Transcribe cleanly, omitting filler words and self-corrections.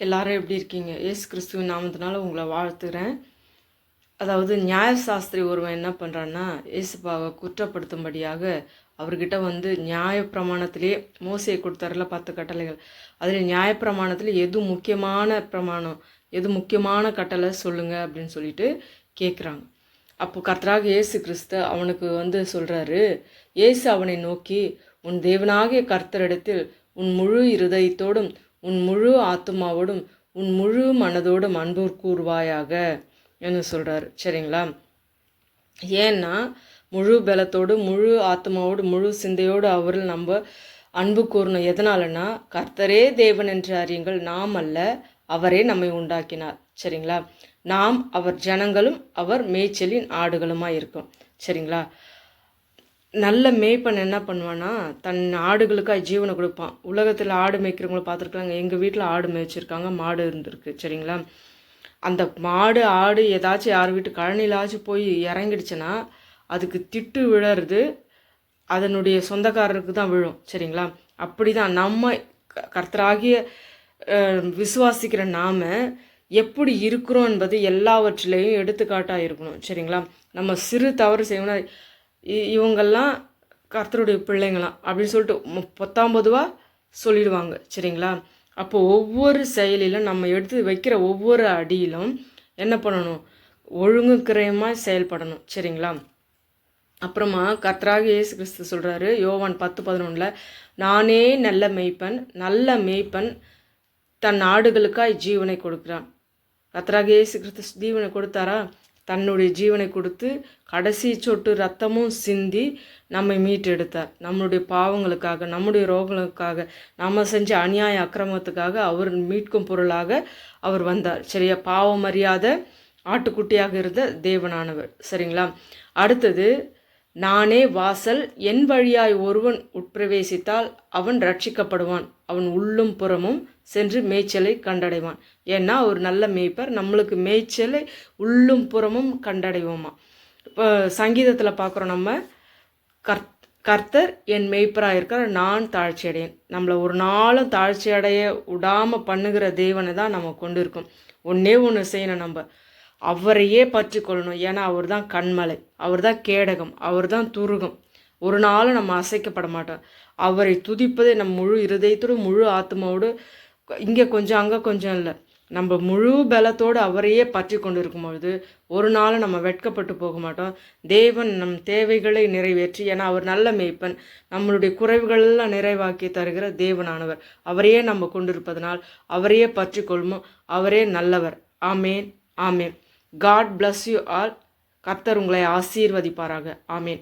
எல்லாரும் எப்படி இருக்கீங்க? இயேசு கிறிஸ்துவின் நாமத்தினால உங்களை வாழ்த்துகிறேன். அதாவது நியாயசாஸ்திரி ஒருவன் என்ன பண்ணுறான்னா, இயேசுப்பாவை குற்றப்படுத்தும்படியாக அவர்கிட்ட வந்து நியாயப்பிரமாணத்திலே மோசே கொடுத்தாருல 10 கட்டளைகள், அதில் நியாயப்பிரமாணத்தில் எது முக்கியமான பிரமாணம், எது முக்கியமான கட்டளை சொல்லுங்க அப்படின்னு சொல்லிட்டு கேட்குறாங்க. அப்போ கர்த்தராக இயேசு கிறிஸ்து அவனுக்கு வந்து சொல்கிறாரு, இயேசு அவனை நோக்கி, உன் தேவனாகிய கர்த்தரிடத்தில் உன் முழு இருதயத்தோடும் உன் முழு ஆத்மாவோடும் உன் முழு மனதோடும் அன்பு கூறுவாயாக என்று சொல்கிறாரு. சரிங்களா? ஏன்னா முழு பலத்தோடு முழு ஆத்மாவோடு முழு சிந்தையோடு அவரில் நம்ம அன்பு கூறணும். எதனாலனா, கர்த்தரே தேவன் என்று அறியுங்கள், நாம் அல்ல, அவரே நம்மை உண்டாக்கினார். சரிங்களா? நாம் அவர் ஜனங்களும் அவர் மேய்ச்சலின் ஆடுகளுமாக இருக்கோம். சரிங்களா? நல்ல மேய்ப்பன் என்ன பண்ணுவான்னா, தன் ஆடுகளுக்காக ஜீவனை கொடுப்பான். உலகத்தில் ஆடு மேய்க்கிறவங்கள பார்த்துருக்காங்க. எங்கள் வீட்டில் ஆடு மேய்ச்சிருக்காங்க, மாடு இருந்திருக்கு. சரிங்களா? அந்த மாடு ஆடு ஏதாச்சும் யார் வீட்டு கழனிலாச்சும் போய் இறங்கிடுச்சுன்னா அதுக்கு திட்டு விழறது அதனுடைய சொந்தக்காரருக்கு தான் விழும். சரிங்களா? அப்படி தான் நம்ம கர்த்தராகிய விசுவாசிக்கிற நாம எப்படி இருக்கிறோம் என்பது எல்லாவற்றிலையும் எடுத்துக்காட்டாக இருக்கணும். சரிங்களா? நம்ம சிறு தவறு செய்யணும், இவங்கெல்லாம் கர்த்தருடைய பிள்ளைங்களாம் அப்படின்னு சொல்லிட்டு 19 சொல்லிடுவாங்க. சரிங்களா? அப்போ ஒவ்வொரு செயலிலும் நம்ம எடுத்து வைக்கிற ஒவ்வொரு அடியிலும் என்ன பண்ணணும்? ஒழுங்குக்கிரயமாக செயல்படணும். சரிங்களா? அப்புறமா கர்த்தராக இயேசு கிறிஸ்து சொல்கிறாரு, யோவான் 10:11, நானே நல்ல மேய்ப்பன் தன் ஆடுகளுக்காய் ஜீவனை கொடுக்குறான். கர்த்தராக இயேசு கிறிஸ்து ஜீவனை கொடுத்தாரா? தன்னுடைய ஜீவனை கொடுத்து கடைசி சொட்டு ரத்தமும் சிந்தி நம்மை மீட்டெடுத்தார். நம்மளுடைய பாவங்களுக்காக, நம்முடைய ரோகங்களுக்காக, நம்ம செஞ்ச அநியாய அக்கிரமத்துக்காக அவர் மீட்கும் பொருளாக அவர் வந்தார். சரியா? பாவம் அறியாத ஆட்டுக்குட்டியாக இருந்த தேவனானவர். சரிங்களா? அடுத்தது, நானே வாசல், என் வழியாய் ஒருவன் உட்பிரவேசித்தால் அவன் ரட்சிக்கப்படுவான், அவன் உள்ளும் புறமும் சென்று மேய்ச்சலை கண்டடைவான். ஏன்னா ஒரு நல்ல மேய்ப்பர் நம்மளுக்கு மேய்ச்சலை உள்ளும் புறமும் கண்டடைவோமா. இப்போ சங்கீதத்தில் பார்க்குறோம், நம்ம கர்த்தர் என் மேய்ப்பராக இருக்கிற, நான் தாழ்ச்சி அடையேன். நம்மளை ஒரு நாளும் தாழ்ச்சி அடைய விடாமல் பண்ணுகிற தேவனை தான் நம்ம கொண்டு இருக்கோம். ஒன்று செய்யணும், நம்ம அவரையே பற்றி கொள்ளணும். ஏன்னா அவர் தான் கண்மலை, அவர் தான் கேடகம், அவர் தான் துருகம். ஒரு நாளும் நம்ம அசைக்கப்பட மாட்டோம். அவரை துதிப்பதே நம் முழு இருதயத்தோடு முழு ஆத்மாவோடு, இங்கே கொஞ்சம் அங்கே கொஞ்சம் இல்லை, நம்ம முழு பலத்தோடு அவரையே பற்றி கொண்டு இருக்கும்பொழுது ஒரு நாளும் நம்ம வெட்கப்பட்டு போக மாட்டோம். தேவன் நம் தேவைகளை நிறைவேற்றி, ஏன்னா அவர் நல்ல மேய்ப்பன், நம்மளுடைய குறைவுகளெல்லாம் நிறைவாக்கி தருகிற தேவனானவர். அவரையே நம்ம கொண்டிருப்பதனால் அவரையே பற்றி கொள்வோம். அவரே நல்லவர். ஆமேன், ஆமேன். God bless you all. கர்த்தர் உங்களை ஆசீர்வதிப்பாராக. ஆமேன்.